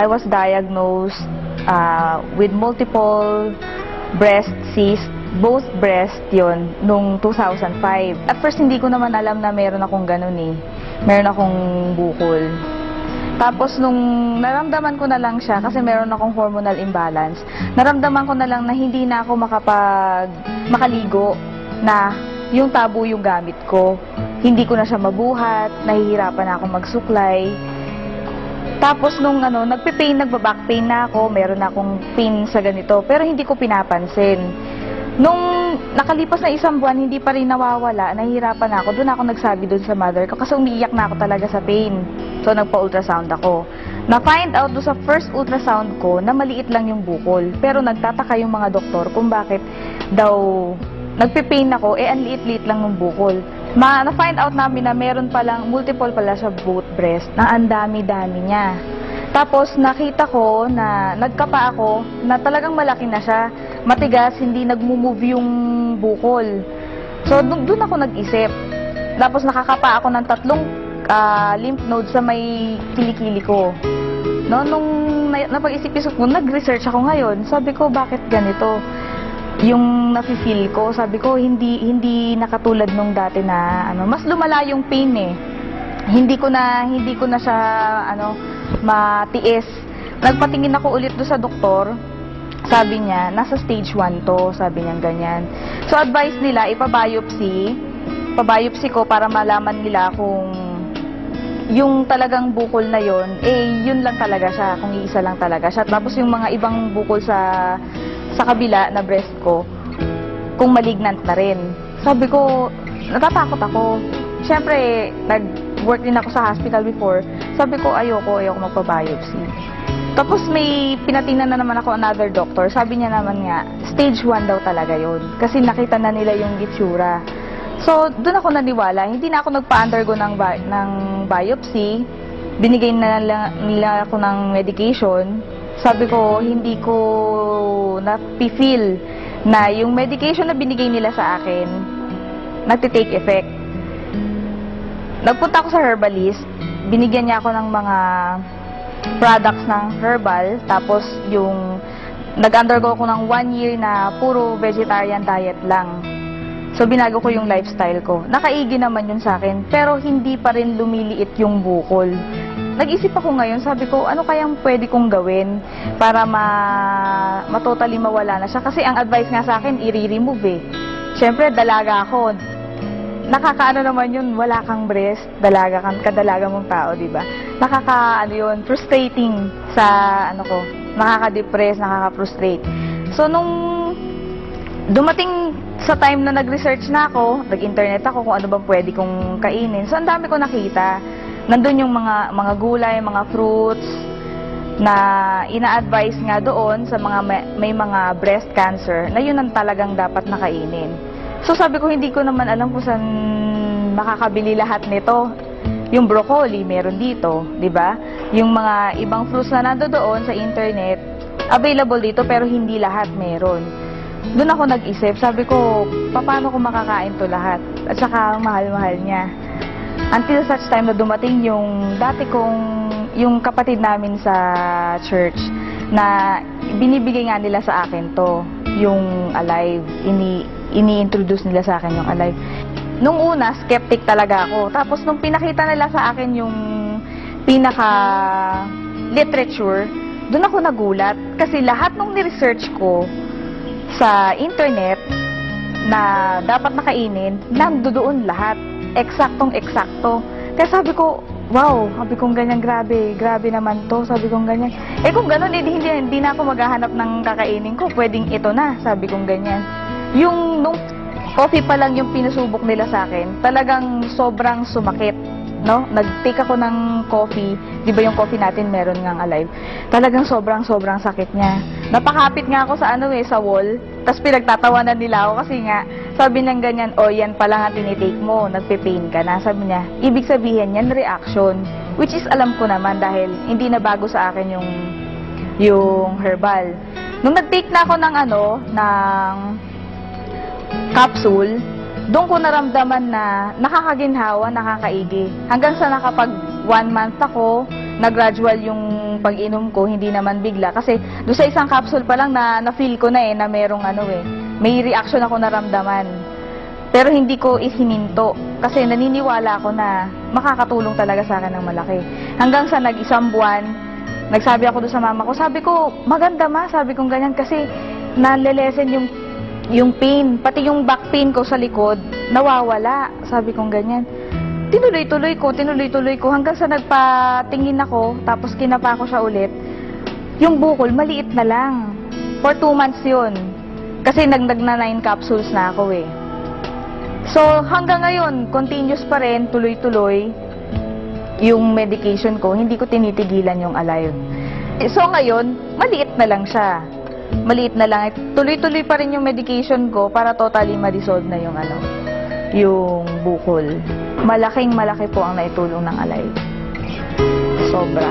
I was diagnosed with multiple breast cysts, both breast yon nung 2005. At first, hindi ko naman alam na meron akong ganun eh. Meron akong bukol. Tapos, nung naramdaman ko na lang siya, kasi meron akong hormonal imbalance, naramdaman ko na lang na hindi na ako makaligo, na yung tabo yung gamit ko. Hindi ko na siya mabuhat, nahihirapan na ako magsuklay. Tapos nung nagbaback pain na ako, meron na akong pain sa ganito, pero hindi ko pinapansin. Nung nakalipas na 1 buwan, hindi pa rin nawawala, nahihirapan na ako. Doon ako nagsabi doon sa mother ko kasi umiiyak na ako talaga sa pain. So nagpa-ultrasound ako. Na-find out doon sa first ultrasound ko na maliit lang yung bukol. Pero nagtataka yung mga doktor kung bakit daw nagpe-pain ako, ang liit-liit lang ng bukol. Na-find out namin na meron palang, multiple pala sa both breast, na ang dami-dami niya. Tapos nakita ko na nagkapa ako, na talagang malaki na siya. Matigas, hindi nagmo-move yung bukol. So doon ako nag-isip. Tapos nakakapa ako ng 3 lymph nodes sa may kilikili ko. No, nung napag-isip-isip ko, nag-research ako ngayon. Sabi ko, bakit ganito? Yung nafe-feel ko, sabi ko, hindi nakatulad nung dati na mas lumala yung pain eh. Hindi ko na siya matiis. Nagpatingin ako ulit do sa doktor. Sabi niya, nasa stage 1 to, sabi niya ganyan. So advice nila ipa-biopsy ko para malaman nila kung yung talagang bukol na yon, yun lang talaga siya, kung iisa lang talaga siya. Tapos yung mga ibang bukol sa kabila na breast ko, kung malignant na rin. Sabi ko, natatakot ako. Siyempre, nag-work din ako sa hospital before. Sabi ko, ayoko magpa-biopsy. Tapos may pinatingnan na naman ako another doctor. Sabi niya naman nga, stage 1 daw talaga yun. Kasi nakita na nila yung itsura. So, doon ako naniwala. Hindi na ako nagpa-undergo ng biopsy. Binigay na nila ako ng medication. Sabi ko, hindi ko na-feel na yung medication na binigay nila sa akin, nagtitake effect. Nagpunta ako sa herbalist, binigyan niya ako ng mga products ng herbal, tapos yung nag-undergo ko ng 1 year na puro vegetarian diet lang. So, binago ko yung lifestyle ko. Nakaigi naman yun sa akin, pero hindi pa rin lumiliit yung bukol. Nag-isip ako ngayon, sabi ko, ano kayang pwede kong gawin para totally mawala na siya? Kasi ang advice nga sa akin, i-remove eh. Siyempre, dalaga ako. Nakakaano naman yun, wala kang breast, kadalaga mong tao, di ba? Yun, frustrating sa, nakaka-depress, nakaka-frustrate. So, nung dumating sa time na nag-research na ako, nag-internet ako kung ano bang pwede kong kainin. So, ang dami ko nakita. Nandun yung mga gulay, mga fruits na ina-advise nga doon sa mga may mga breast cancer na yun ang talagang dapat nakainin. So sabi ko, hindi ko naman alam kung saan makakabili lahat nito. Yung broccoli, meron dito, di ba? Yung mga ibang fruits na nandoon sa internet, available dito pero hindi lahat meron. Doon ako nag-isip, sabi ko, paano ko makakain to lahat? At saka mahal-mahal niya. Until such time na dumating yung yung kapatid namin sa church na binibigay nga nila sa akin to, yung Alive. Ini-introduce nila sa akin yung Alive. Nung una, skeptic talaga ako. Tapos nung pinakita nila sa akin yung pinaka-literature, doon ako nagulat. Kasi lahat nung ni-research ko sa internet na dapat nakainin, nandoon lahat. Eksaktong-eksakto. Kaya sabi ko, wow, sabi kong ganyan, grabe naman to, sabi kong ganyan. Kung gano'n, hindi na ako maghahanap ng kakainin ko, pwedeng ito na, sabi kong ganyan. Nung coffee pa lang yung pinasubok nila sa akin, talagang sobrang sumakit, no? Nag-take ako ng coffee, di ba yung coffee natin meron ngang Alive? Talagang sobrang sakit niya. Napakapit nga ako sa sa wall, tapos pinagtatawanan nila ako kasi nga, sabi niyang ganyan, yan pa lang ang tinitake mo, nagpe-pain ka na. Sabi niya, ibig sabihin yan, reaction. Which is alam ko naman dahil hindi na bago sa akin yung herbal. Nung nag-take na ako ng capsule, doon ko naramdaman na nakakaginhawa, nakakaigi. Hanggang sa nakapag 1 month ako, na-gradual yung pag-inom ko, hindi naman bigla. Kasi doon sa isang capsule pa lang na-feel ko na na merong may reaction ako naramdaman. Pero hindi ko isininto kasi naniniwala ako na makakatulong talaga sa akin ng malaki. Hanggang sa nag-isang buwan, nagsabi ako doon sa mama ko, sabi ko, maganda ma, sabi kong ganyan kasi nalelesen yung pain, pati yung back pain ko sa likod, nawawala, sabi kong ganyan. Tinuloy-tuloy ko hanggang sa nagpatingin ako, tapos kinapa ko siya ulit. Yung bukol, maliit na lang. For 2 months yun. Kasi na 9 capsules na ako eh. So, hanggang ngayon, continuous pa rin, tuloy-tuloy yung medication ko. Hindi ko tinitigilan yung Alive. So, ngayon, maliit na lang siya. Maliit na lang. Tuloy-tuloy pa rin yung medication ko para totally ma-dissolve na yung bukol. Malaki po ang naitulong ng Alive. Sobra.